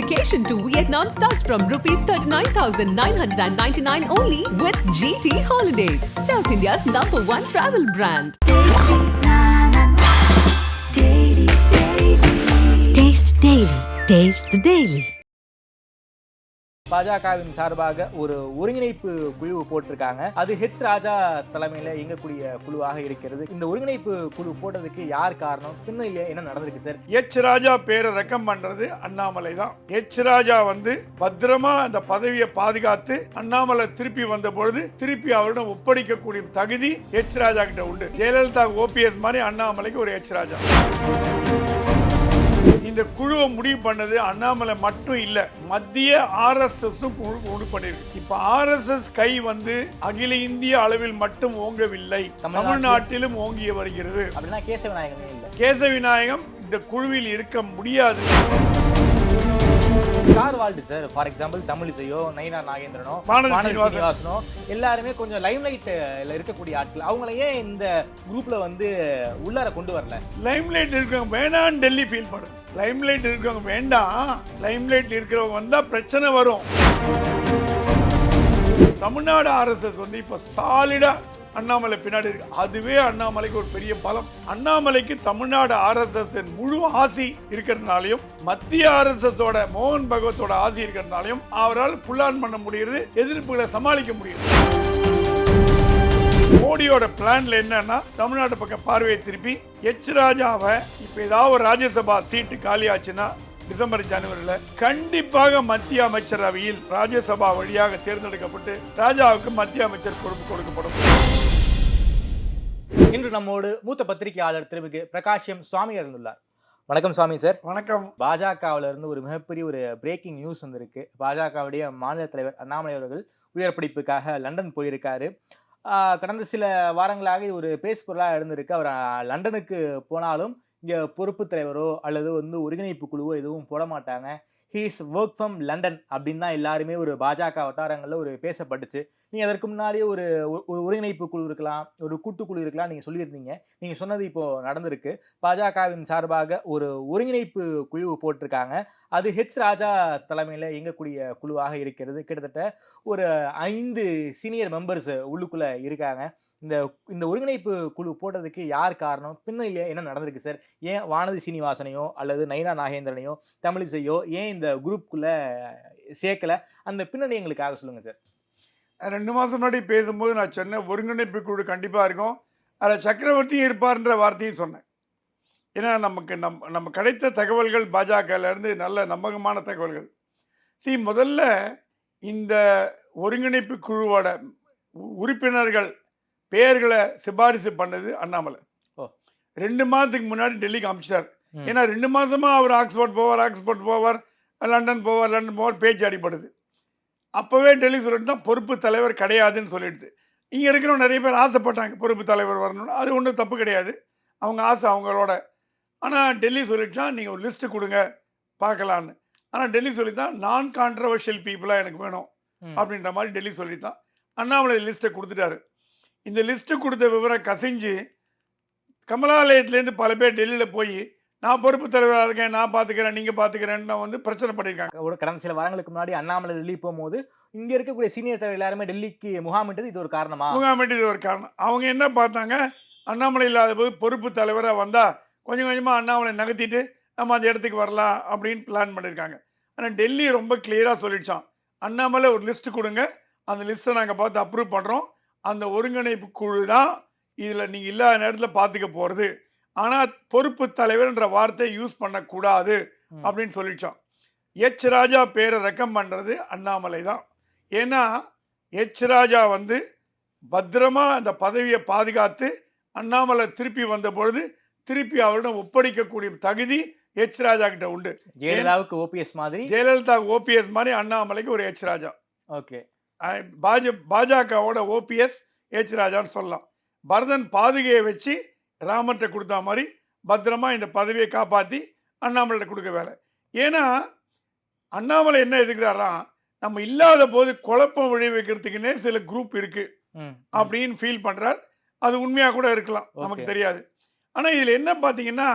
Vacation to Vietnam starts from rupees 39,999 only with GT Holidays, South India's #1 travel brand. Taste Daily. Taste the Daily. பாஜகவின் சார்பாக ஒரு ஒருங்கிணைப்பு குழு போட்டிருக்காங்க. அது ஹெச் ராஜா தலைமையில இயங்கக்கூடிய குழுவாக இருக்கிறது. இந்த ஒருங்கிணைப்பு குழு போட்டதுக்கு யார் காரணம், பின்னணியில என்ன நடந்திருக்கு சார்? ஹெச் ராஜா பேரை ரெக்கம் பண்றது அண்ணாமலை தான். ஹெச் ராஜா பத்திரமா அந்த பதவியை பாதுகாத்து அண்ணாமலை திருப்பி வந்த பொழுது திருப்பி அவரிடம் ஒப்படைக்கக்கூடிய தகுதி ஹெச் ராஜா கிட்ட உண்டு. ஜெயலலிதா ஓபிஎஸ் மாதிரி அண்ணாமலைக்கு ஒரு ஹெச் ராஜா. இந்த குழுவை முடிவு பண்ணது அண்ணாமலை மட்டும் இல்ல, மத்திய RSS முடிவு பண்ணிருக்கு. இப்ப RSS கை அகில இந்திய அளவில் மட்டும் ஓங்கவில்லை, தமிழ்நாட்டிலும் ஓங்கி வருகிறது. அப்படின்னா கேசவநாயகமே இல்ல. கேசவநாயகம் இந்த குழுவில் இருக்க முடியாது. Stalwart sir, for example தமிழிசையோ நயினார் நாகேந்திரனோ வானதி சீனிவாசனோ எல்லாருமே கொஞ்சம் லைம் லைட்ல இருக்கக்கூடிய ஆட்கள். அவங்கள ஏன் இந்த குரூப்ல உள்ளார கொண்டு வரல? லைம் லைட் இருக்கிறவங்க வேணாம் டெல்லி ஃபீல் பண்ணுது. லைம் லைட் இருக்கிறவங்க வேண்டாம், லைம் லைட் இருக்கிறவங்க வந்தா பிரச்சனை வரும். தமிழ்நாடு RSS இப்ப சாலிடா அண்ணாமலை பின்னாடி இருக்கு. அதுவே அண்ணாமலைக்கு ஒரு பெரிய பலம். அண்ணாமலைக்கு தமிழ்நாடு RSS முழு ஆசி இருக்கிறதுனாலையும் மத்திய RSS மோகன் பகவத்தோட ஆசி இருக்கிறதுனாலையும் அவரால் புல்லான் பண்ண முடியுது, எதிர்ப்புகளை சமாளிக்க முடியுது. மோடியோட பிளான்ல என்னன்னா தமிழ்நாட்டு பக்கம் பார்வையை திருப்பி ஹெச் ராஜாவை இப்ப ஏதாவது ஒரு ராஜ்யசபா சீட்டு காலி ஆச்சுன்னா டிசம்பர் ஜனவரியில கண்டிப்பாக மத்திய அமைச்சரவையில் ராஜ்யசபா வழியாக தேர்ந்தெடுக்கப்பட்டு ராஜாவுக்கு மத்திய அமைச்சர் பொறுப்பு கொடுக்கப்படும். இன்று நம்மோடு மூத்த பத்திரிகையாளர் திரு பிரகாஷ் எம் சுவாமி இருந்துள்ளார். வணக்கம் சுவாமி சார். வணக்கம். பாஜகவில இருந்து ஒரு மிகப்பெரிய ஒரு பிரேக்கிங் நியூஸ் வந்திருக்கு. பாஜகவுடைய மாநில தலைவர் அண்ணாமலை அவர்கள் உயர் படிப்புக்காக லண்டன் போயிருக்காரு. கடந்த சில வாரங்களாக ஒரு பேசுபொருளாக இருந்திருக்கு. அவர் லண்டனுக்கு போனாலும் இங்கே பொறுப்பு தலைவரோ அல்லது ஒருங்கிணைப்பு குழுவோ எதுவும் போட மாட்டாங்க. ஹீஸ் ஒர்க் ஃப்ரம் லண்டன் அப்படின்னு தான் எல்லாருமே ஒரு பாஜக வட்டாரங்களில் ஒரு பேசப்பட்டுச்சு. நீங்கள் அதற்கு முன்னாடியே ஒரு ஒருங்கிணைப்பு குழு இருக்கலாம், ஒரு கூட்டுக்குழு இருக்கலாம் நீங்கள் சொல்லியிருந்தீங்க. நீங்கள் சொன்னது இப்போது நடந்திருக்கு. பாஜகவின் சார்பாக ஒரு ஒருங்கிணைப்பு குழு போட்டிருக்காங்க. அது ஹெச் ராஜா தலைமையில் இயங்கக்கூடிய குழுவாக இருக்கிறது. கிட்டத்தட்ட ஒரு 5 சீனியர் மெம்பர்ஸ் உள்ளுக்குள்ளே இருக்காங்க. இந்த ஒருங்கிணைப்பு குழு போட்டதுக்கு யார் காரணம், பின்னணியில என்ன நடந்திருக்கு சார்? ஏன் வானதி சீனிவாசனையோ அல்லது நயினார் நாகேந்திரனையோ தமிழிசையோ ஏன் இந்த குரூப்புக்குள்ள சேர்க்கல? அந்த பின்னணி எங்களுக்காக சொல்லுங்க சார். 2 மாசம் முன்னாடி பேசும்போது நான் சொன்னேன் ஒருங்கிணைப்பு குழு கண்டிப்பா இருக்கும், அதில் சக்கரவர்த்தியும் இருப்பார்ன்ற வார்த்தையும் சொன்னேன். ஏன்னா நம்ம கிடைத்த தகவல்கள் பாஜகல இருந்து நல்ல நம்பகமான தகவல்கள். முதல்ல இந்த ஒருங்கிணைப்பு குழுவோட உறுப்பினர்கள் பெயர்களை சிபாரிசு பண்ணது அண்ணாமலை. 2 மாதத்துக்கு முன்னாடி டெல்லிக்கு அமிச்சிட்டார். ஏன்னா 2 மாசமா அவர் ஆக்ஸ்போர்ட் போவார், லண்டன் போவார் பேச்சு அடிப்படுது. அப்பவே டெல்லி சொல்லிட்டு தான் பொறுப்பு தலைவர் கிடையாதுன்னு சொல்லிடுது. இங்கே இருக்கிறவங்க நிறைய பேர் ஆசைப்பட்டாங்க பொறுப்பு தலைவர் வரணும்னு. அது ஒன்றும் தப்பு கிடையாது, அவங்க ஆசை அவங்களோட. ஆனால் டெல்லி சொல்லிட்டான் நீங்கள் ஒரு லிஸ்ட்டு கொடுங்க பார்க்கலான்னு. ஆனால் டெல்லி சொல்லித்தான் நான் கான்ட்ரவர்ஷியல் பீப்புளாக எனக்கு வேணும் அப்படின்ற மாதிரி டெல்லி சொல்லித்தான். அண்ணாமலை லிஸ்ட்டை கொடுத்துட்டாரு. இந்த லிஸ்ட்டு கொடுத்த விவரம் கசிஞ்சு கமலாலயத்துலேருந்து பல பேர் டெல்லியில் போய் நான் பொறுப்பு தலைவராக இருக்கேன், நான் பார்த்துக்கிறேன், நீங்கள் பார்த்துக்கிறேன்னு பிரச்சனை பண்ணியிருக்காங்க. கடந்த சில வாரங்களுக்கு முன்னாடி அண்ணாமலை டெல்லி போகும்போது இங்கே இருக்கக்கூடிய சீனியர் தலைவர் எல்லாருமே டெல்லிக்கு முகாமிட்டது இது ஒரு காரணமா? முகாமிட்டது இது ஒரு காரணம். அவங்க என்ன பார்த்தாங்க, அண்ணாமலை இல்லாத போது பொறுப்பு தலைவராக வந்தால் கொஞ்சம் கொஞ்சமாக அண்ணாமலை நகர்த்திட்டு நம்ம அந்த இடத்துக்கு வரலாம் அப்படின்னு பிளான் பண்ணியிருக்காங்க. ஆனால் டெல்லி ரொம்ப கிளியராக சொல்லிடுச்சான், அண்ணாமலை ஒரு லிஸ்ட்டு கொடுங்க, அந்த லிஸ்ட்டை நாங்கள் பார்த்து அப்ரூவ் பண்ணுறோம், அந்த ஒருங்கிணைப்பு குழு தான் இதில் நீங்கள் இல்லாத நேரத்தில் பார்த்துக்க போகிறது, ஆனால் பொறுப்பு தலைவர்ன்ற வார்த்தை யூஸ் பண்ணக்கூடாது அப்படின்னு சொல்லிடுச்சோம். ஹெச் ராஜா பேரை ரெக்கம் பண்ணுறது அண்ணாமலை தான். ஏன்னா ஹெச் ராஜா பத்திரமா அந்த பதவியை பாதுகாத்து அண்ணாமலை திருப்பி வந்த பொழுது திருப்பி அவரிடம் ஒப்படைக்கக்கூடிய தகுதி ஹெச் ராஜா கிட்ட உண்டு. ஜெயலலிதாவுக்கு ஓபிஎஸ் மாதிரி அண்ணாமலைக்கு ஒரு ஹெச் ராஜா. ஓகே, பாஜகவோட ஓபிஎஸ் ஹெச் ராஜான்னு சொல்லலாம். பரதன் பாதுகையை வச்சு ராமர்கிட்ட கொடுத்தா மாதிரி பத்திரமா இந்த பதவியை காப்பாற்றி அண்ணாமலை கொடுக்க வேலை. ஏன்னா அண்ணாமலை என்ன எதுக்குறாரா, நம்ம இல்லாத போது குழப்பம் விளைவிக்கிறதுக்குன்னே சில குரூப் இருக்கு அப்படின்னு ஃபீல் பண்றார். அது உண்மையா கூட இருக்கலாம், நமக்கு தெரியாது. ஆனா இதுல என்ன பாத்தீங்கன்னா,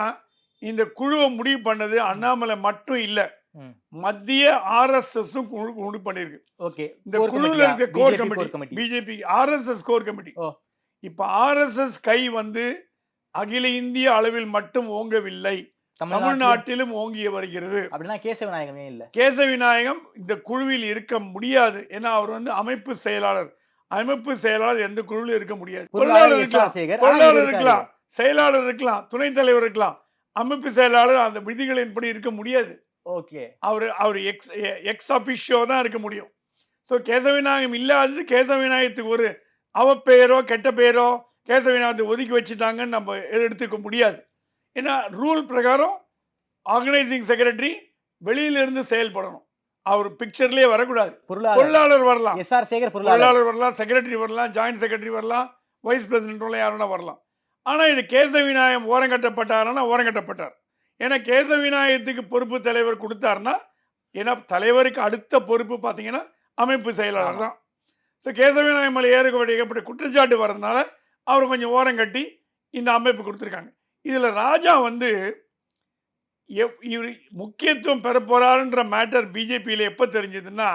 இந்த குழுவை முடிவு பண்ணது அண்ணாமலை மட்டும் இல்லை, ம். மத்திய ஆர்எஸ்எஸும் குழு பண்ணியிருக்கு. ஓகே. இந்த கோர் குழுல கமிட்டியா? இருக்க core BJP committee core committee. BJP RSS core committee. ஓ! இப்ப ஆர்எஸ்எஸ் கை வந்து அகில இந்திய அளவில் மட்டும் ஓங்கவில்லை, தமிழ்நாட்டிலும் ஓங்கி வருகிறது. அப்படின்னா கேசவ நாயகம் ஏன் இல்ல? கேசவி நாயகம் இந்த குழுவில் இருக்க முடியாது. ஏன்னா அவர் வந்து அமைப்பு செயலாளர். அமைப்பு செயலாளர் எந்த குழுவிலும் இருக்க முடியாது. பொருளாளர் இருக்கலாம், பொருளாளர் இருக்கலாம், செயலாளர் இருக்கலாம், துணைத் தலைவர் இருக்கலாம். அமைப்பு செயலாளர் அந்த விதிகளின்படி இருக்க முடியாது. ஓகே. அவர் எக்ஸ் அபிஷியோ தான் இருக்க முடியும். ஸோ கேசவிநாயகம் இல்லாதது கேசவிநாயகத்துக்கு ஒரு அவப்பெயரோ கெட்ட பெயரோ கேசவிநாயகத்தை ஒதுக்கி வச்சுட்டாங்கன்னு நம்ம எடுத்துக்க முடியாது. ஏன்னா ரூல் பிரகாரம் ஆர்கனைசிங் செக்ரட்டரி வெளியிலிருந்து செயல்படணும். அவர் பிக்சர்லேயே வரக்கூடாது. பொருளாளர் வரலாம், எஸ்ஆர் சேகர் பொருளாளர் வரலாம், செக்ரட்டரி வரலாம், ஜாயிண்ட் செக்ரட்டரி வரலாம், வைஸ் பிரசிடென்ட் யாருன்னா வரலாம். ஆனால் இது கேசவிநாயகம் ஓரங்கட்டப்பட்டாருன்னா ஓரங்கட்டப்பட்டார். ஏன்னா கேசவிநாயகத்துக்கு பொறுப்பு தலைவர் கொடுத்தாருன்னா, ஏன்னா தலைவருக்கு அடுத்த பொறுப்பு பார்த்தீங்கன்னா அமைப்பு செயலாளர் தான். ஸோ கேசவிநாயகம் மேலே ஏற்பட்ட குற்றச்சாட்டு வர்றதுனால அவர் கொஞ்சம் ஓரம் கட்டி இந்த அமைப்பு கொடுத்துருக்காங்க. இதில் ராஜா வந்து இவர் முக்கியத்துவம் பெற போறாருன்ற மேட்டர் பிஜேபியில் எப்போ தெரிஞ்சதுன்னா,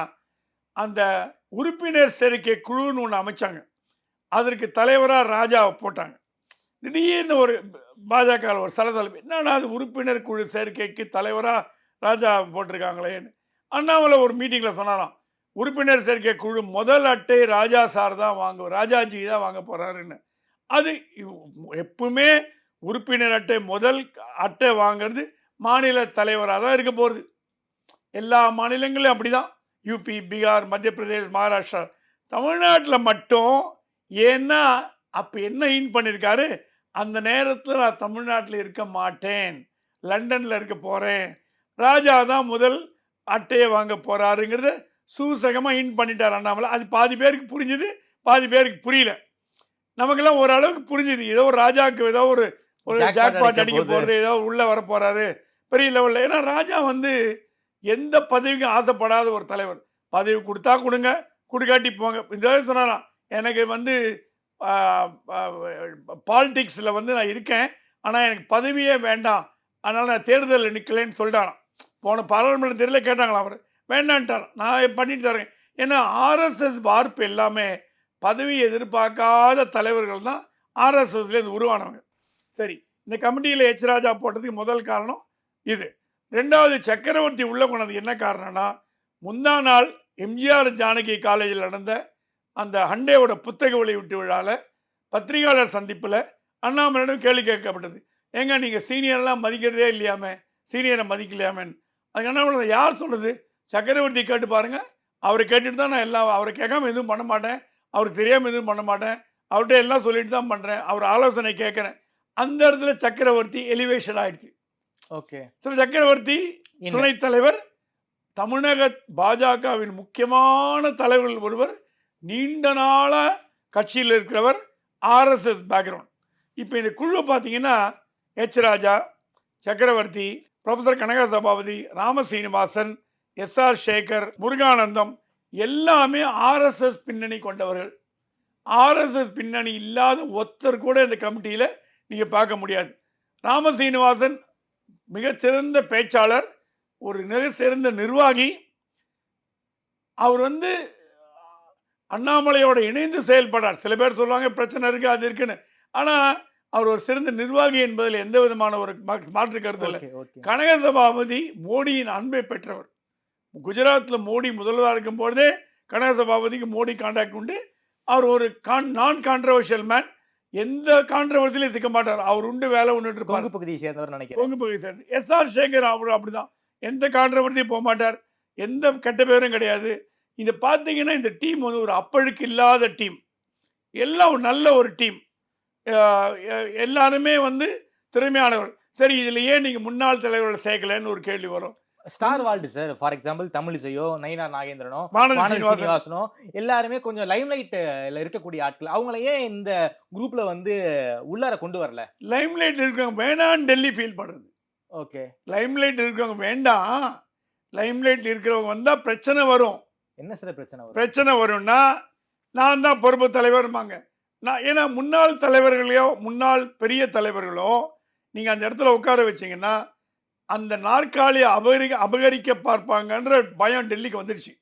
அந்த உறுப்பினர் சேர்க்கை குழுன்னு ஒன்று அமைச்சாங்க. அதற்கு தலைவராக ராஜாவை போட்டாங்க. திடீர்னு ஒரு பாஜக ஒரு சலசலப்பு, என்னன்னா அது உறுப்பினர் குழு சேர்க்கைக்கு தலைவராக ராஜா போட்டிருக்காங்களேன்னு. அண்ணாமலை ஒரு மீட்டிங்கில் சொன்னாராம், உறுப்பினர் சேர்க்கை குழு முதல் அட்டை ராஜா சார் தான் ராஜாஜி தான் வாங்க போறாருன்னு. அது எப்பவுமே உறுப்பினர் அட்டை முதல் அட்டை வாங்கிறது மாநில தலைவராக தான் இருக்க போகிறது. எல்லா மாநிலங்களும் அப்படிதான். யூபி, பீகார், மத்திய பிரதேஷ், மகாராஷ்டிரா. தமிழ்நாட்டில் மட்டும் ஏன்னா அப்போ என்ன இன் பண்ணியிருக்காரு, அந்த நேரத்தில் நான் தமிழ்நாட்டில் இருக்க மாட்டேன், லண்டனில் இருக்க போகிறேன், ராஜா தான் முதல் அட்டையை வாங்க போகிறாருங்கிறத சூசகமாக இன் பண்ணிட்டார் அண்ணாமலை. அது பாதி பேருக்கு புரிஞ்சுது, பாதி பேருக்கு புரியல. நமக்கெல்லாம் ஓரளவுக்கு புரிஞ்சுது. ஏதோ ஒரு ராஜாவுக்கு ஏதோ ஒரு ஜாக்பாட் அடிக்க போகிறது, ஏதோ உள்ளே வர போகிறாரு பெரிய லெவலில். ஏன்னா ராஜா வந்து எந்த பதவிக்கும் ஆசைப்படாத ஒரு தலைவர். பதவி கொடுத்தா கொடுங்க, கொடுக்காட்டி போங்க. இந்த சொன்னாராம், எனக்கு வந்து பாலிடிக்ஸில் வந்து நான் இருக்கேன், ஆனால் எனக்கு பதவியே வேண்டாம், அதனால் நான் தேர்தலில் நிற்கலேன்னு சொல்லிட்டாராம். போன பாராளுமன்ற தேர்தலில் கேட்டாங்களாம், அவர் வேண்டான்ட்டார், நான் பண்ணிட்டு தரேன். ஏன்னா ஆர்எஸ்எஸ் வார்ப்பு எல்லாமே பதவி எதிர்பார்க்காத தலைவர்கள் தான் ஆர்எஸ்எஸ்லேருந்து உருவானவங்க. சரி, இந்த கமிட்டியில் எச் ராஜா போட்டதுக்கு முதல் காரணம் இது. ரெண்டாவது, சக்கரவர்த்தி உள்ள கொண்டது என்ன காரணம்னா, முந்தா நாள் எம்ஜிஆர் ஜானகி காலேஜில் நடந்த அந்த ஹண்டேவோட புத்தக வெளியீட்டு விழாவில் பத்திரிகையாளர் சந்திப்பில் அண்ணாமலையிடம் கேள்வி கேட்கப்பட்டது, ஏங்க நீங்கள் சீனியர்லாம் மதிக்கிறதே இல்லையாமே, சீனியரை மதிக்கலையாமேன்னு. அதுக்கு அண்ணாமலை, யார் சொன்னது, சக்கரவர்த்தி கேட்டு பாருங்க, அவரை கேட்டுட்டு தான் நான் எல்லாம், அவரை கேட்காம எதுவும் பண்ண மாட்டேன், அவருக்கு தெரியாமல் எதுவும் பண்ண மாட்டேன், அவர்கிட்ட எல்லாம் சொல்லிட்டு தான் பண்ணுறேன், அவர் ஆலோசனை கேட்குறேன். அந்த இடத்துல சக்கரவர்த்தி எலிவேஷன் ஆயிடுச்சு. ஓகே. ஸோ சக்கரவர்த்தி துணைத் தலைவர், தமிழக பாஜகவின் முக்கியமான தலைவர்கள் ஒருவர், நீண்ட நாள கட்சியில் இருக்கிறவர், ஆர்எஸ்எஸ் பேக்ரவுண்ட். இப்போ இந்த குழு பார்த்தீங்கன்னா எச் ராஜா, சக்கரவர்த்தி, ப்ரொஃபஸர் கனக சபாபதி, ராமசீனிவாசன், எஸ்ஆர் சேகர், முருகானந்தம் எல்லாமே ஆர்எஸ்எஸ் பின்னணி கொண்டவர்கள். ஆர்எஸ்எஸ் பின்னணி இல்லாத ஒருத்தர் கூட இந்த கமிட்டியில் நீங்கள் பார்க்க முடியாது. ராமசீனிவாசன் மிகச்சிறந்த பேச்சாளர், ஒரு மிக சிறந்த நிர்வாகி. அவர் வந்து அண்ணாமலையோட இணைந்து செயல்படார். சில பேர் சொல்லுவாங்க பிரச்சனை இருக்கு, அது இருக்குன்னு. ஆனால் அவர் ஒரு சிறந்த நிர்வாகி என்பதில் எந்த விதமான ஒரு மாற்று கருத்து இல்லை. கனக சபாபதி மோடியின் அன்பை பெற்றவர். குஜராத்தில் மோடி முதல்வராக இருக்கும் பொழுதே கனக சபாபதிக்கு மோடி கான்டாக்ட் உண்டு. அவர் ஒரு நான் கான்ட்ரவர்ஷியல் மேன், எந்த கான்ட்ரவர்சிலையும் சிக்க மாட்டார். அவர் உண்டு வேலை ஒன்று இருப்பார். கொங்கு பகுதியை சேர்ந்தவர் நினைக்கிறேன். கொங்கு பகுதியை சேர்ந்து எஸ்ஆர் சேகர் அவர் அப்படிதான், எந்த கான்ட்ரவர்சியும் போக மாட்டார், எந்த கெட்ட பேரும் கிடையாது. இதை பார்த்தீங்கன்னா இந்த டீம் வந்து ஒரு அப்பழுக்கு இல்லாத டீம், எல்லாம் ஒரு நல்ல ஒரு டீம், எல்லாருமே வந்து திறமையானவர். சரி, இதில் ஏன் நீங்கள் முன்னாள் தலைவர்களை சேர்க்கலன்னு ஒரு கேள்வி வரும். Stalwart sir, for example தமிழிசையோ, நயினா நாகேந்திரனோ, வானதி சீனிவாசனோ எல்லாருமே கொஞ்சம் லைம்லைட்ல இருக்கக்கூடிய ஆட்கள். அவங்கள ஏன் இந்த குரூப்ல வந்து உள்ளார கொண்டு வரல? லைம்லைட் இருக்கிறவங்க வேணான்னு டெல்லி ஃபீல் பண்ணுறது. ஓகே, லைம்லைட் இருக்கிறவங்க வேண்டாம், லைம்லைட் இருக்கிறவங்க வந்தால் பிரச்சனை வரும். என்ன சார் பிரச்சனை வரும்? பிரச்சனை வரும்னா நான் தான் பொறுப்பு தலைவர்மாங்க. நான் ஏன்னா முன்னாள் தலைவர்களையோ முன்னாள் பெரிய தலைவர்களோ நீங்கள் அந்த இடத்துல உட்கார வச்சிங்கன்னா அந்த நாற்காலியை அபகரிக்க பார்ப்பாங்கன்ற பயம் டெல்லிக்கு வந்துடுச்சு.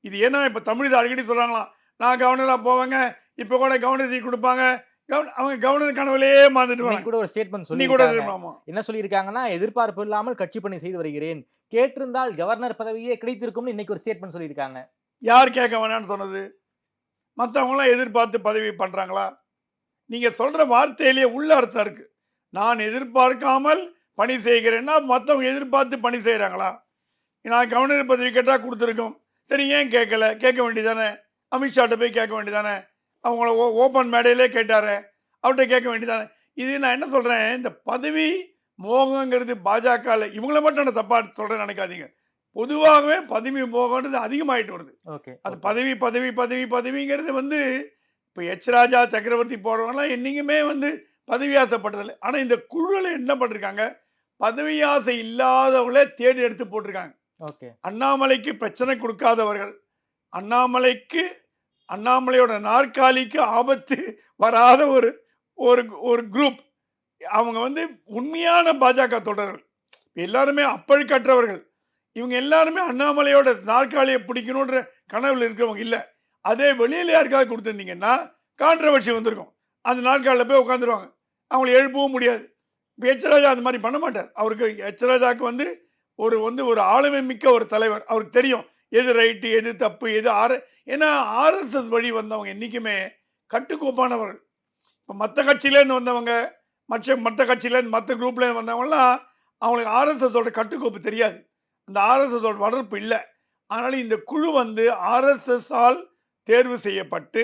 இது ஏன்னா இப்போ தமிழ் அடிக்கடி சொல்கிறாங்களாம், நான் கவர்னராக போவேங்க, இப்போ கூட கவர்னர் சீட் கொடுப்பாங்க, அவங்க கவர்னர் கனவுலேயே மாந்துட்டு இன்னைக்கு வராங்க. கூட ஒரு ஸ்டேட்மெண்ட் இன்னைக்கு கூட சொல்லியிருக்காங்க. ஆமா. என்ன சொல்லியிருக்காங்கன்னா, எதிர்பார்ப்பு இல்லாமல் கட்சி பணி செய்து வருகிறேன். கேட்டிருந்தால் கவர்னர் பதவியே கிடைத்திருக்கும்னு இன்னைக்கு ஒரு ஸ்டேட்மெண்ட் சொல்லியிருக்காங்க. யார் கேட்க வேணாம்னு சொன்னது? மற்றவங்களாம் எதிர்பார்த்து பதவி பண்ணுறாங்களா? நீங்கள் சொல்கிற வார்த்தையிலேயே உள்ள அர்த்தம் இருக்கு. நான் எதிர்பார்க்காமல் பணி செய்கிறேன்னா மற்றவங்க எதிர்பார்த்து பணி செய்கிறாங்களா? நான் கவர்னர் பதவி கேட்டால் கொடுத்துருக்கோம். சரி, ஏன் கேட்கல? கேட்க வேண்டியதானே? அமித்ஷாட்ட போய் கேட்க வேண்டியதானே? அவங்கள ஓப்பன் மேடையிலே கேட்டாரு, அவர்கிட்ட கேட்க வேண்டியதானே? இது நான் என்ன சொல்கிறேன், இந்த பதவி மோகங்கிறது பாஜகவில் இவங்கள மட்டும் நான் தப்பாக சொல்கிறேன்னு நினைக்காதீங்க. பொதுவாகவே பதவி மோகன்றது அதிகமாயிட்டு வருது. ஓகே. அது பதவி பதவி பதவி பதவிங்கிறது வந்து இப்போ எச் ராஜா, சக்கரவர்த்தி போடுறவங்கலாம் என்றைக்குமே வந்து பதவி ஆசைப்பட்டதில்லை. ஆனால் இந்த குழுவில் என்ன பண்ணிருக்காங்க, பதவி ஆசை இல்லாதவங்களே தேடி எடுத்து போட்டிருக்காங்க. ஓகே. அண்ணாமலைக்கு பிரச்சனை கொடுக்காதவர்கள், அண்ணாமலையோட நாற்காலிக்கு ஆபத்து வராத ஒரு ஒரு ஒரு குரூப், அவங்க வந்து உண்மையான பாஜக தொடர்கள், எல்லாருமே அப்பழுக்கற்றவர்கள். இவங்க எல்லாருமே அண்ணாமலையோட நாற்காலியை பிடிக்கணுன்ற கனவில் இருக்கிறவங்க இல்லை. அதே வெளியில் யாருக்காவது கொடுத்துருந்தீங்கன்னா கான்ட்ரவர்சி வந்திருக்கும். அந்த நாற்காலியில் போய் உட்காந்துருவாங்க, அவங்களை எழுப்பவும் முடியாது. இப்போ எச் ராஜா அந்த மாதிரி பண்ண மாட்டார். அவருக்கு எச் ராஜாவுக்கு வந்து ஒரு ஆளுமை மிக்க ஒரு தலைவர். அவருக்கு தெரியும் எது ரைட்டு, எது தப்பு, எது ஏன்னா ஆர்எஸ்எஸ் வழி வந்தவங்க என்றைக்குமே கட்டுக்கோப்பானவர்கள். இப்போ மற்ற கட்சியிலேருந்து வந்தவங்க, மற்ற கட்சியிலேருந்து மற்ற குரூப்லேருந்து வந்தவங்கலாம் அவங்களுக்கு ஆர்எஸ்எஸோட கட்டுக்கோப்பு தெரியாது, அந்த ஆர்எஸ்எஸோட வளர்ப்பு இல்லை. அதனால் இந்த குழு வந்து ஆர்எஸ்எஸ்ஸால் தேர்வு செய்யப்பட்டு,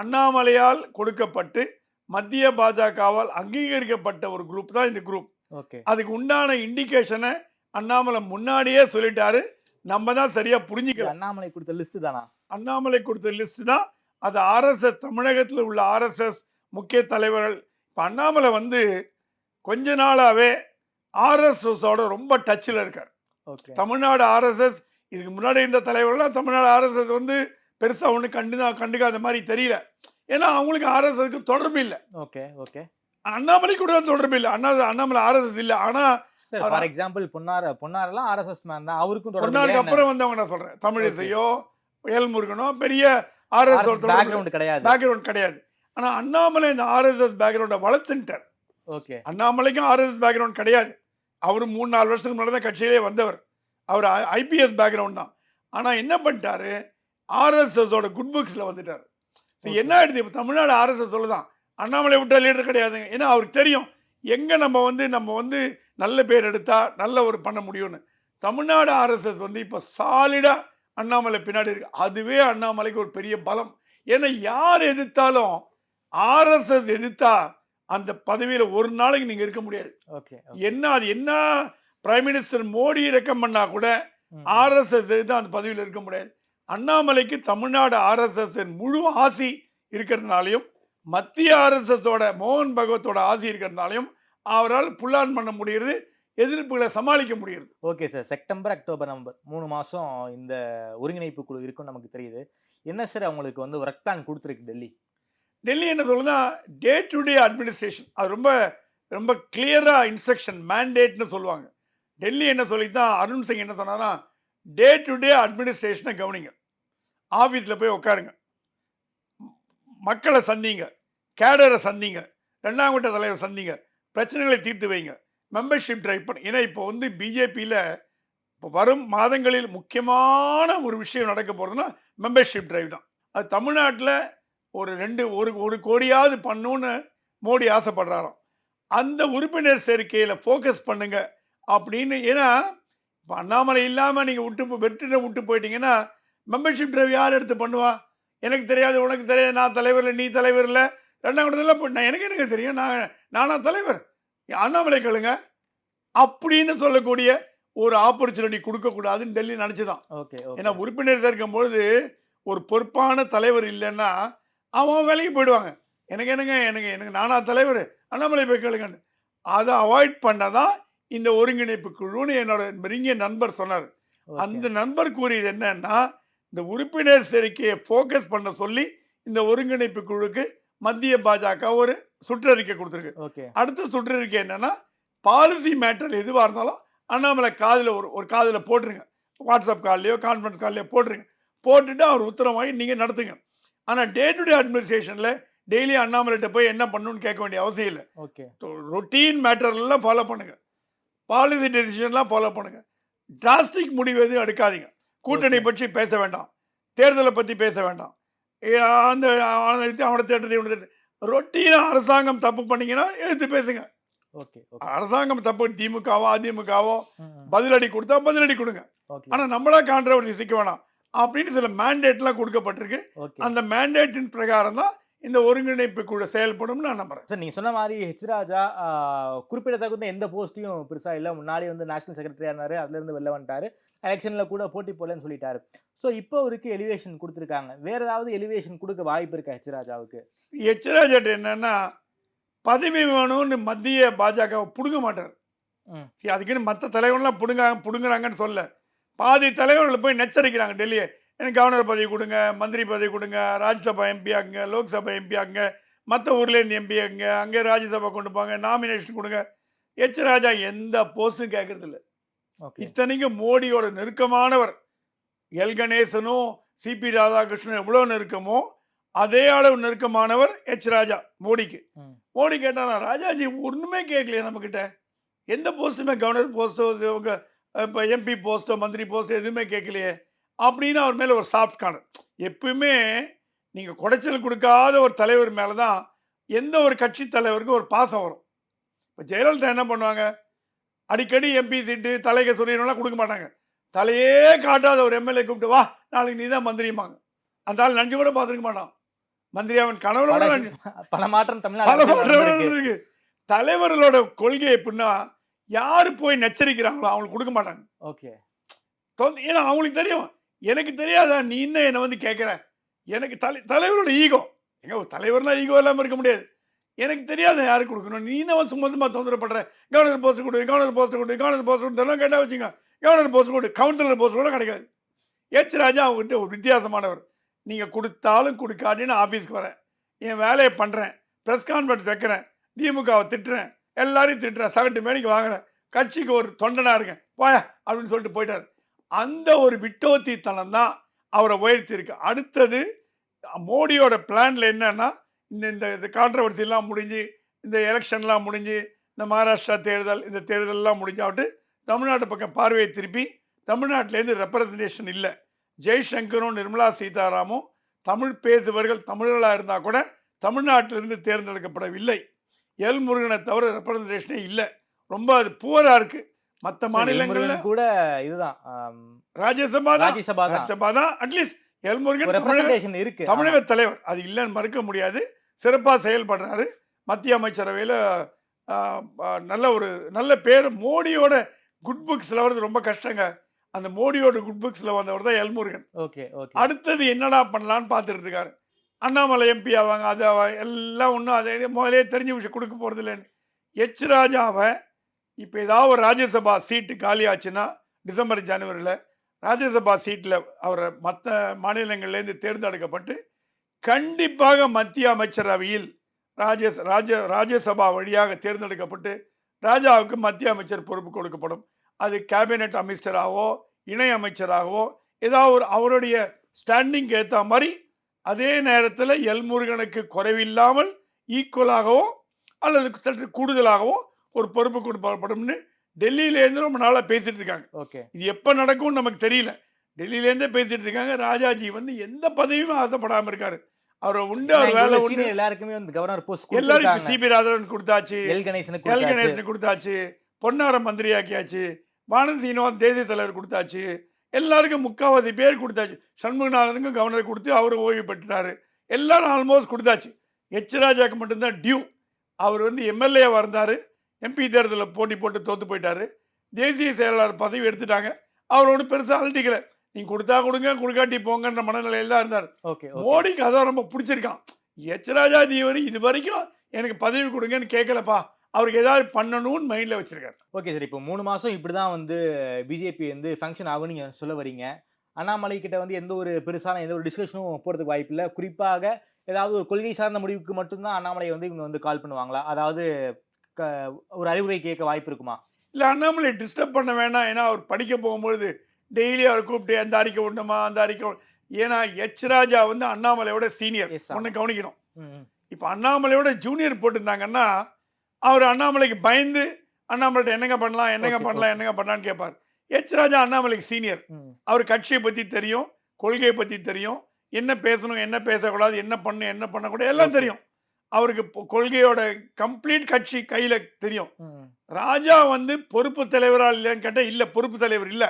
அண்ணாமலையால் கொடுக்கப்பட்டு, மத்திய பாஜகவால் அங்கீகரிக்கப்பட்ட ஒரு குரூப் தான் இந்த குரூப். ஓகே. அதுக்கு உண்டான இண்டிகேஷனை அண்ணாமலை முன்னாடியே சொல்லிட்டாரு. நம்ம தான் சரியா புரிஞ்சுக்கல. அண்ணாமலை கொடுத்த லிஸ்ட் தானா? அண்ணாமலை கொடுத்த லிஸ்ட் தான் அது. ஆர்எஸ்எஸ் தமிழகத்தில் உள்ள ஆர்எஸ்எஸ் முக்கிய தலைவர்கள், இப்போ அண்ணாமலை வந்து கொஞ்ச நாளாவே ஆர்எஸ்எஸோட ரொம்ப டச்சில் இருக்கார். ஓகே. தமிழ்நாடு ஆர்எஸ்எஸ், இதுக்கு முன்னாடி இருந்த தலைவர்கள்லாம் தமிழ்நாடு ஆர்எஸ்எஸ் வந்து பெருசாக ஒன்று கண்டுக்காத மாதிரி தெரியல. ஏன்னா அவங்களுக்கு ஆர்எஸ்எஸ்க்கு தொடர்பு இல்லை. ஓகே. ஓகே. அண்ணாமலை கூட தொடர்பு இல்லை. அண்ணாமலை ஆர்எஸ்எஸ் இல்லை. ஆனால் ஃபார் எக்ஸாம்பிள் பொன்னாரெல்லாம் ஆர்எஸ்எஸ் மேன் தான். அவருக்கும் பொன்னாருக்கு அப்புறம் வந்தவங்க நான் சொல்றேன், தமிழிசையோ எல் முருகனோ பெரிய ஆர்எஸ்எஸ் பேக்ரவுண்ட் கிடையாது. ஆனா அண்ணாமலை இந்த ஆர்எஸ்எஸ் பேக்ரவுண்டை வளர்த்துட்டார். ஓகே. அண்ணாமலைக்கும் ஆர்எஸ்எஸ் பேக்ரவுண்ட் கிடையாது. அவரு 3-4 வருஷத்துக்கு முன்னாடி தான் கட்சியிலே வந்தவர். அவர் ஐபிஎஸ் பேக்ரவுண்ட் தான். ஆனா என்ன பண்ணிட்டாரு, ஆர்எஸ்எஸோட குட் புக்ஸ்ல வந்துட்டார். என்ன ஆயிடுது, இப்போ தமிழ்நாடு ஆர்எஸ்எஸ் சொல்லுதான் அண்ணாமலை விட்ட லீடர் கிடையாதுங்க. ஏன்னா அவருக்கு தெரியும் எங்க நம்ம வந்து நல்ல பேர் எடுத்தா நல்ல ஒரு பண்ண முடியும்னு. தமிழ்நாடு ஆர்எஸ்எஸ் வந்து இப்போ சாலிடா அண்ணாமலை பின்னாடி இருக்கு. அதுவே அண்ணாமலைக்கு ஒரு பெரிய பலம். ஏன்னா யார் எதிர்த்தாலும் ஆர்எஸ்எஸ் எதிர்த்தா அந்த பதவியில ஒரு நாளைக்கு நீங்க இருக்க முடியாது. என்ன பிரைம் மினிஸ்டர் மோடி ரெக்கம் பண்ணா கூட ஆர்எஸ்எஸ் எதிர்த்து அந்த பதவியில் இருக்க முடியாது. அண்ணாமலைக்கு தமிழ்நாடு ஆர்எஸ்எஸ் முழு ஆசி இருக்கிறதுனாலையும், மத்திய ஆர்எஸ்எஸோட மோகன் பகவத்தோட ஆசி இருக்கிறதுனாலையும் அவரால் புல்லான் பண்ண முடியுது, எதிர்ப்புகளை சமாளிக்க முடியுது. Okay sir. September, October, November 3 மாசம் இந்த ஒருங்கிணைப்பு குழு இருக்குன்னு நமக்கு தெரியுது. என்ன சார் அவங்களுக்கு வந்து ஒர்க் பிளான் கொடுத்துருக்கு டெல்லி என்ன சொல்லுன்னா, டே டு டே அட்மினிஸ்ட்ரேஷன், அது ரொம்ப ரொம்ப கிளியரா இன்ஸ்ட்ரக்ஷன் மேண்டேட்னு சொல்லுவாங்க. டெல்லி என்ன சொல்லித்தான் அருண் சிங் என்ன சொன்னார்னா, டே டு டே அட்மினிஸ்ட்ரேஷனை கவனிங்க, ஆஃபீஸில் போய் உட்காருங்க, மக்களை சந்திங்க, கேடரை சந்திங்க, 2ஆம் கட்ட தலைவர் சந்திங்க, பிரச்சனைகளை தீர்த்து வைங்க, மெம்பர்ஷிப் டிரைவ் பண்ணி. ஏன்னா இப்போ வந்து பிஜேபியில் இப்போ வரும் மாதங்களில் முக்கியமான ஒரு விஷயம் நடக்க போகிறதுனா மெம்பர்ஷிப் டிரைவ் தான். அது தமிழ்நாட்டில் ஒரு கோடியாவது பண்ணணும்னு மோடி ஆசைப்படுறாராம். அந்த உறுப்பினர் சேர்க்கையில் ஃபோக்கஸ் பண்ணுங்க அப்படின்னு. ஏன்னா இப்போ அண்ணாமலை இல்லாமல் நீங்கள் விட்டு போயிட்டீங்கன்னா மெம்பர்ஷிப் டிரைவ் யார் எடுத்து பண்ணுவா? எனக்கு தெரியாது, உனக்கு தெரியாது, நான் தலைவர் இல்லை, நீ தலைவர் இல்லை, 2ஆம் கட்டத்தில் எனக்கு தெரியும், நானா தலைவர், அண்ணாமலை கேளுங்க அப்படின்னு சொல்லக்கூடிய ஒரு ஆப்பர்ச்சுனிட்டி கொடுக்கக்கூடாதுன்னு டெல்லி நினச்சிதான். ஏன்னா உறுப்பினர் சேர்க்கும்பொழுது ஒரு பொறுப்பான தலைவர் இல்லைன்னா அவன் வேலைக்கு போயிடுவாங்க. எனக்கு நானா தலைவர், அண்ணாமலை போய் கேளுங்கன்னு. அதை அவாய்ட் பண்ணதான் இந்த ஒருங்கிணைப்பு குழுன்னு என்னோட நெருங்கிய நண்பர் சொன்னார். அந்த நண்பர் கூறியது என்னன்னா, இந்த உறுப்பினர் சேர்க்கையை ஃபோக்கஸ் பண்ண சொல்லி இந்த ஒருங்கிணைப்பு குழுக்கு மத்திய பாஜக ஒரு சுற்றறிக்கை கொடுத்துருக்கு. அடுத்த சுற்றறிக்கை என்னன்னா, பாலிசி மேட்டர் எதுவாக இருந்தாலும் அண்ணாமலை காதில் ஒரு காதில் போட்டுருங்க. வாட்ஸ்அப் கால்லையோ கான்ஃபரன்ஸ் கால்லையோ போட்டுருங்க. போட்டுட்டு அவர் உத்தரவு வாங்கி நீங்கள் நடத்துங்க. ஆனால் டே டு டே அட்மினிஸ்ட்ரேஷனில் டெய்லி அண்ணாமலைகிட்ட போய் என்ன பண்ணணும்னு கேட்க வேண்டிய அவசியம் இல்லை. ஓகே. ரொட்டீன் மேட்டர்லாம் ஃபாலோ பண்ணுங்க. பாலிசி டெசிஷன்லாம் ஃபாலோ பண்ணுங்க. டிராஸ்டிக் முடிவு எதுவும் எடுக்காதீங்க. கூட்டணி பற்றி பேச வேண்டாம், தேர்தலை பற்றி பேச வேண்டாம். அந்த அவனை தேட்டத்தை ரொட்டீனாக அரசாங்கம் தப்பு பண்ணீங்கன்னா எடுத்து பேசுங்க. ஓகே. அரசாங்கம் தப்பு திமுகவோ அதிமுகவோ பதிலடி கொடுத்தா பதிலடி கொடுங்க. ஓகே. ஆனா நம்மளா கான்ட்ரவர்சி சிக்க வேணாம் அப்படின்னு சில மேண்டேட்லாம் கொடுக்கப்பட்டிருக்கு. ஓகே. அந்த மேண்டேட்டின் பிரகாரம் தான் இந்த ஒருங்கிணைப்பு குழு செயல்படும் நான் நம்புறேன். சார் நீங்க சொன்ன மாதிரி ஹெச் ராஜா குறிப்பிடத்தகுந்த எந்த போஸ்ட்டையும் பெருசா இல்லை. முன்னாடி வந்து நேஷனல் செக்ரட்டரியா இருந்தாரு, அதுல இருந்து வெளில வந்துட்டாரு. எலெக்ஷன்ல கூட போட்டி போடலன்னு சொல்லிட்டாரு. ஸோ இப்போ அவருக்கு எலிவேஷன் கொடுத்துருக்காங்க. வேற ஏதாவது எலிவேஷன் கொடுக்க வாய்ப்பு இருக்கா ஹெச் ராஜாவுக்கு? ஹெச் ராஜா என்னன்னா பதவி வேணும்னு மத்திய பாஜக புடுங்க மாட்டார். அதுக்குன்னு மற்ற தலைவர்கள்லாம் புடுங்குறாங்கன்னு சொல்ல, பாதி தலைவர்கள் போய் நச்சரிக்கிறாங்க டெல்லியை. எனக்கு கவர்னர் பதவி கொடுங்க, மந்திரி பதவி கொடுங்க, ராஜ்யசபா எம்பி ஆகுங்க, லோக்சபா எம்பி ஆகுங்க, மற்ற ஊர்லேருந்து எம்பி ஆகுங்க, அங்கே ராஜ்யசபா கொண்டு போங்க, நாமினேஷன் கொடுங்க. ஹெச் ராஜா எந்த போஸ்ட்டும் கேட்கறது இல்லை. இத்தனைக்கும் மோடியோட நெருக்கமானவர். எல் கணேசனும் சிபி ராதாகிருஷ்ணன் எவ்வளோ நெருக்கமோ அதே அளவு நெருக்கமானவர் ஹெச் ராஜா மோடிக்கு. மோடி கேட்டாரா, ராஜாஜி ஒன்றுமே கேட்கலையே நம்மக்கிட்ட, எந்த போஸ்ட்டுமே கவர்னர் போஸ்ட்டோ இப்போ எம்பி போஸ்ட்டோ மந்திரி போஸ்ட்டோ எதுவுமே கேட்கலையே அப்படின்னு அவர் மேலே ஒரு சாஃப்ட் கார்னர். எப்பவுமே நீங்கள் குடைச்சல் கொடுக்காத ஒரு தலைவர் மேலே தான் எந்த ஒரு கட்சி தலைவருக்கும் ஒரு பாசம் வரும். இப்போ ஜெயலலிதா என்ன பண்ணுவாங்க, அடிக்கடி எம்பி சீட்டு தலைக்க சொல்லிடலாம் கொடுக்க மாட்டாங்க. தலையே காட்டாத ஒரு எம்எல்ஏ கூப்பிட்டு வா நாளைக்கு நீ தான் மந்திரியுமாங்க. அந்த ஆள் நஞ்சு கூட பார்த்துருக்க மாட்டான். மந்திரி அவன் கனவுல கூட பல மாற்றம் தமிழ்நாடு இருக்கு. தலைவர்களோட கொள்கை எப்படின்னா யாரு போய் நச்சரிக்கிறாங்களோ அவங்களுக்கு கொடுக்க மாட்டாங்க. ஓகே. ஏன்னா அவங்களுக்கு தெரியும், எனக்கு தெரியாதா நீ இன்னும் என்னை வந்து கேட்குற. எனக்கு தலைவரோட ஈகோ, எங்க ஒரு தலைவர்னா ஈகோ இல்லாமல் இருக்க முடியாது. எனக்கு தெரியாத யாருக்கு கொடுக்கணும், நீ இன்னும் சும்மா சும்மா தொந்தரப்படுற. கவர்னர் போஸ்ட் கொடு, கவர்னர் போஸ்ட் கொடு, கவர்னர் போஸ்ட் கொடுத்தெல்லாம் கேட்டால் வச்சுங்க, கவர்னர் போஸ்ட் கொடு, கவுன்சிலர் போஸ்ட் கூட கிடைக்காது. ஹெச் ராஜா அவங்ககிட்ட ஒரு வித்தியாசமானவர். நீங்கள் கொடுத்தாலும் கொடுக்காட்டின்னு ஆஃபீஸ்க்கு வரேன், என் வேலையை பண்ணுறேன், ப்ரெஸ் கான்ஃபரன்ஸ் வைக்கிறேன், திமுகவை திட்டுறேன், எல்லாரையும் திட்டுறேன், சகட்டு மேனிக்கு வாங்குறேன், கட்சிக்கு ஒரு தொண்டனாக இருக்கேன் போயா அப்படின்னு சொல்லிட்டு போயிட்டார். அந்த ஒரு விட்டோத்தித்தனம் தான் அவரை உயர்த்தி இருக்கு. அடுத்தது மோடியோட பிளான்ல என்னன்னா இந்த கான்ட்ரவர்சிலாம் முடிஞ்சு, இந்த எலெக்ஷன்லாம் முடிஞ்சு, இந்த மகாராஷ்டிரா தேர்தல், இந்த தேர்தலெலாம் முடிஞ்சாவிட்டு தமிழ்நாட்டு பக்கம் பார்வையை திருப்பி தமிழ்நாட்டிலேருந்து ரெப்ரசன்டேஷன் இல்லை. ஜெய்சங்கரும் நிர்மலா சீதாராமும் தமிழ் பேசுபவர்கள் தமிழர்களாக இருந்தால் கூட தமிழ்நாட்டிலிருந்து தேர்ந்தெடுக்கப்படவில்லை. எல் முருகனை தவிர ரெப்ரசன்டேஷனே இல்லை. ரொம்ப அது புவராக இருக்கு. மற்ற மாநிலங்களில் கூட இதுதான் ராஜ்யசபா தான். அட்லீஸ்ட் எல் முருகன் இருக்கு, தமிழக தலைவர், அது இல்லைன்னு மறுக்க முடியாது. சிறப்பாக செயல்படுறாரு. மத்திய அமைச்சரவையில் நல்ல பேர். மோடியோட குட் புக்ஸில் வர்றது ரொம்ப கஷ்டங்க. அந்த மோடியோட குட் புக்ஸில் வந்தவர் தான் எல் முருகன். அடுத்தது என்னடா பண்ணலான்னு பார்த்துட்டு இருக்காரு. அண்ணாமலை எம்பி ஆவாங்க, அது எல்லாம் ஒன்றும் அதை முதலே தெரிஞ்ச விஷயம் கொடுக்க போகிறது இல்லைன்னு. ஹெச் ராஜாவை இப்போ ஏதாவது ஒரு ராஜ்யசபா சீட்டு காலி ஆச்சுன்னா டிசம்பர் ஜனவரியில் ராஜ்யசபா சீட்டில் அவரை மற்ற மாநிலங்கள்லேருந்து தேர்ந்தெடுக்கப்பட்டு கண்டிப்பாக மத்திய அமைச்சரவையில் ராஜ்யசபா வழியாக தேர்ந்தெடுக்கப்பட்டு ராஜாவுக்கு மத்திய அமைச்சர் பொறுப்பு கொடுக்கப்படும். அது கேபினெட் அமைச்சராகவோ இணை அமைச்சராகவோ ஏதாவது அவருடைய ஸ்டாண்டிங் ஏற்ற மாதிரி. அதே நேரத்தில் எல் முருகனுக்கு குறைவில்லாமல் ஈக்குவலாகவோ அல்லது சற்று கூடுதலாகவோ ஒரு பொறுப்பு கொடுப்பப்படும்னு டெல்லியிலேருந்து ரொம்ப நாளாக பேசிட்டு இருக்காங்க. இது எப்போ நடக்கும்னு நமக்கு தெரியல. டெல்லியிலேருந்தே பேசிட்டு இருக்காங்க. ராஜாஜி எந்த பதவியும் ஆசைப்படாமல் இருக்காரு. அவர் உண்டு, அவர் வேலை உண்டு. எல்லாருக்குமே கவர்னர் போஸ்ட் எல்லாருக்கும் சிபி ராதாகிருஷ்ணன் கொடுத்தாச்சு, எல் கணேசனுக்கு கொடுத்தாச்சு, பொன்னாரம் மந்திரி ஆக்கியாச்சு, வானதி சீனிவாசன் தேசிய தலைவர் கொடுத்தாச்சு, எல்லாருக்கும் முக்கால்வாசி பேர் கொடுத்தாச்சு. சண்முகநாதனுக்கும் கவர்னர் கொடுத்து அவரும் ஓய்வு பெற்றாரு. எல்லாரும் ஆல்மோஸ்ட் கொடுத்தாச்சு. ஹெச் ராஜாக்கு மட்டும்தான் டியூ. அவர் எம்எல்ஏ வந்தார், எம்பி தேர்தலில் போட்டி போட்டு தோற்று போயிட்டாரு. தேசிய செயலாளர் பதவி எடுத்துட்டாங்க. அவர் ஒன்றும் பெருசாக அழட்டிக்கல. நீங்கள் கொடுத்தா கொடுங்க, கொடுக்காட்டி போங்கன்ற மனநிலையில் தான் இருந்தார். மோடிக்கு அதான் ரொம்ப பிடிச்சிருக்கான். ஹெச் ராஜா இது வரைக்கும் எனக்கு பதவி கொடுங்கன்னு கேட்கலப்பா, அவருக்கு ஏதாவது பண்ணணும்னு மைண்டில் வச்சிருக்காரு. ஓகே சார், இப்போ 3 மாதம் இப்படி தான் பிஜேபி ஃபங்க்ஷன் ஆகும் நீங்கள் சொல்ல வரீங்க. அண்ணாமலை கிட்ட எந்த ஒரு பெருசான எந்த ஒரு டிஸ்கஷனும் போகிறதுக்கு வாய்ப்பு இல்லை. குறிப்பாக ஏதாவது ஒரு கொள்கை சார்ந்த முடிவுக்கு மட்டும்தான் அண்ணாமலை இவங்க கால் பண்ணுவாங்களா? அதாவது ஒரு அறிவுரை கேட்க வாய்ப்பு இருக்குமா? இல்ல அண்ணாமலை டிஸ்டர்ப் பண்ண வேணாம். ஏன்னா, அவர் படிக்க போகும்பொழுது டெய்லி அவர கூப்பிட்டு அந்த அறிக்கை விடணுமா, அந்த அறிக்கை ஏன்னா எச். ராஜா வந்து அண்ணாமலையோட சீனியர். எஸ். ஒண்ணு ஆமா. கவனிக்கணும். ம். இப்ப அண்ணாமலையோட ஜூனியர் போட்டிருந்தாங்கன்னா, அவரு அண்ணாமலைக்கு பயந்து அண்ணாமலைட்ட என்னங்க பண்ணலாம், என்னங்க ஓகே, பண்ணலாம், ஓகே. என்னங்க பண்ணலான்னு கேட்பார். எச். ராஜா அண்ணாமலைக்கு சீனியர். ம். அவரு கட்சிய பத்தி தெரியும், கொள்கைய பத்தி தெரியும், என்ன பேசணும், என்ன பேசக்கூடாது, என்ன பண்ணணும், என்ன பண்ணக்கூடாது எல்லாம் ஓகே. தெரியும். அவருக்கு கொள்கையோட கம்ப்ளீட் கட்சி கையில தெரியும். ம். ராஜா வந்து பொறுப்பு தலைவரா இல்லையான்னு கேட்டா, இல்ல பொறுப்பு தலைவர் இல்ல.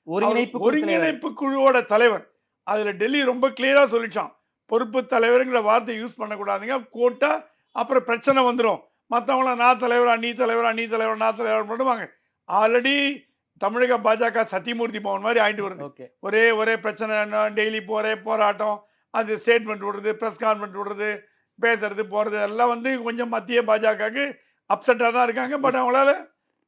ஒருங்கிணைப்பு அவர் குழு தலைவர். ஒருங்கிணைப்பு குழுவோட தலைவர். அதுல டெல்லி ரொம்ப கிளியரா சொல்லிச்சான். பொறுப்பு தலைவர்ங்கிற வார்த்தை யூஸ் பண்ணக்கூடாதுங்க. போட்டா அப்புறம் பிரச்சனை வந்துரும். மத்தவங்களாம் நான் தலைவரா, நீ தலைவரா, நீ தலைவரா, நான் தலைவரா பண்ணுவாங்க. ஆல்ரெடி தமிழக பாஜக சத்தியமூர்த்தி பவன் மாதிரி ஆயிட்டு வருது. ஓகே. ஒரே பிரச்சனை டெய்லி போராட்டம், அது ஸ்டேட்மெண்ட் விடுறது, பிரஸ் கான்ஃபரன்ஸ் விடுறது, பேசுறது, போறது எல்லாம் வந்து கொஞ்சம் மத்திய பாஜகவுக்கு அப்செட்டா தான் இருக்காங்க. பட் அவங்களால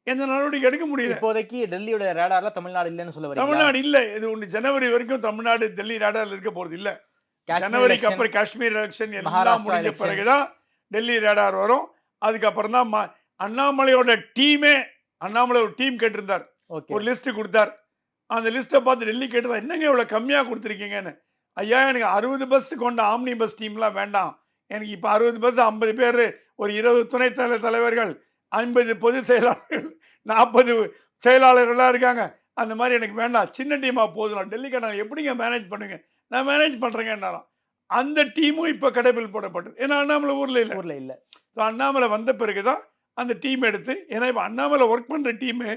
எந்த நடவடிக்கை எடுக்க முடியல. இப்போதைக்கு டெல்லியோட ரேடார்ல தமிழ்நாடு இல்லன்னு சொல்ல வரீங்களா? தமிழ்நாடு இல்ல. இது ஒண்ணு ஜனவரி வரைக்கும் தமிழ்நாடு டெல்லி ரேடார்ல இருக்க போறது இல்ல. காஷ்மீர் ஜனவரிக்கு எலெக்ஷன், அப்புறம் காஷ்மீர் எலெக்ஷன் எல்லாம் மகாராஷ்டிரா முடிஞ்ச எலெக்ஷன். பிறகுதான் டெல்லி ரேடார் வரும். அதுக்கப்புறம் தான் அண்ணாமலையோட டீமே அண்ணாமலை ஒரு டீம் கேட்டிருந்தார். ஓகே. ஒரு லிஸ்ட் கொடுத்தார். அந்த லிஸ்ட்டை பார்த்து டெல்லி கேட்டதா என்னங்க இவ்வளவு கம்மியா கொடுத்துருக்கீங்கன்னு. ஐயா எனக்கு 60 பஸ் கொண்ட ஆம்னி பஸ் டீம்லாம் வேண்டாம். எனக்கு இப்ப 60 பஸ் 50 பேர், ஒரு 20 துணை தலைவர்கள், 50 பொதுச் செயலாளர்கள், 40 செயலாளர்கள்லாம் இருக்காங்க. அந்த மாதிரி எனக்கு வேண்டாம். சின்ன டீமா போதும். டெல்லி கேட்டாங்க எப்படிங்க மேனேஜ் பண்ணுங்க? நான் மேனேஜ் பண்றேங்கன்னாராம். அந்த டீமும் இப்ப கடைபில் போடப்பட்டது. ஏன்னா அண்ணாமலை ஊர்ல இல்ல. ஊர்ல இல்ல. ஸோ அண்ணாமலை வந்த பிறகுதான் அந்த டீம் எடுத்து, ஏன்னா இப்ப அண்ணாமலை ஒர்க் பண்ற டீமு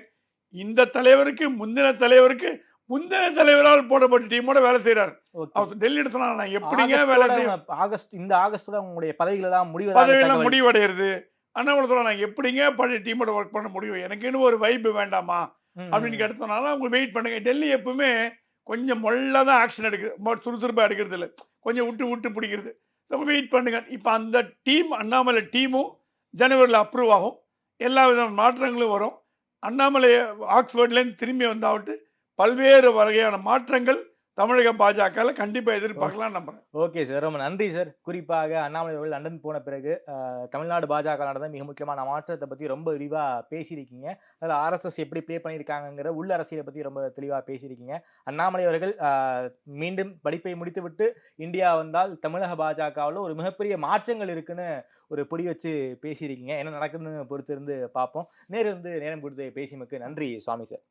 இந்த தலைவருக்கு முந்தின தலைவருக்கு முந்தின தலைவரால் போடப்பட்ட டீமோட வேலை செய்யறாரு. ஓகே. அவர் டெல்லியில சொன்னாங்க நான் எப்படிங்க வேலை செய்ய இந்த ஆகஸ்டோட உங்களுடைய பதவிகள் எல்லாம் முடிவதாக பதவியெல்லாம் தகவல். முடிவடைகிறது. அண்ணாமலை சொன்னா நான் எப்படிங்க பழைய டீமோட ஒர்க் பண்ண முடியும்? எனக்குன்னு ஒரு வைப் வேண்டாமா? ம், அப்படின்னு ம். கேட்டு சொன்னாலும் அவங்க வெயிட் பண்ணுங்க. டெல்லி எப்பவுமே கொஞ்சம் மொல்லா தான் ஆக்ஷன் எடுக்குது. சுறுசுறுப்பா எடுக்கிறது இல்ல. கொஞ்சம் விட்டு பிடிக்கிறது. ஸோ வெயிட் பண்ணுங்க. இப்ப அந்த டீம் அண்ணாமலை டீமும் ஜனவரியில் அப்ரூவ் ஆகும். எல்லா விதமான மாற்றங்களும் வரும். அண்ணாமலை ஆக்ஸ்போர்ட்லேருந்து திரும்பி வந்தாவிட்டு பல்வேறு வகையான மாற்றங்கள் தமிழக பாஜகல கண்டிப்பா எதிர்பார்க்கலாம் நம்புறேன். Okay sir. ரொம்ப நன்றி சார். குறிப்பாக அண்ணாமலை அவர்கள் லண்டன் போன பிறகு தமிழ்நாடு பாஜக நடந்த மிக முக்கியமான மாற்றத்தை பத்தி ரொம்ப விரிவா பேசியிருக்கீங்க. அதில் ஆர்எஸ்எஸ் எப்படி ப்ளே பண்ணியிருக்காங்கிற உள் அரசியலை பத்தி ரொம்ப தெளிவா பேசியிருக்கீங்க. அண்ணாமலை அவர்கள் மீண்டும் படிப்பை முடித்துவிட்டு இந்தியா வந்தால் தமிழக பாஜகவில் ஒரு மிகப்பெரிய மாற்றங்கள் இருக்குன்னு ஒரு பொடி வச்சு பேசியிருக்கீங்க. என்ன நடக்குதுன்னு பொறுத்திருந்து பார்ப்போம். நேரம் கொடுத்து பேசியமைக்கு நன்றி சுவாமி சார்.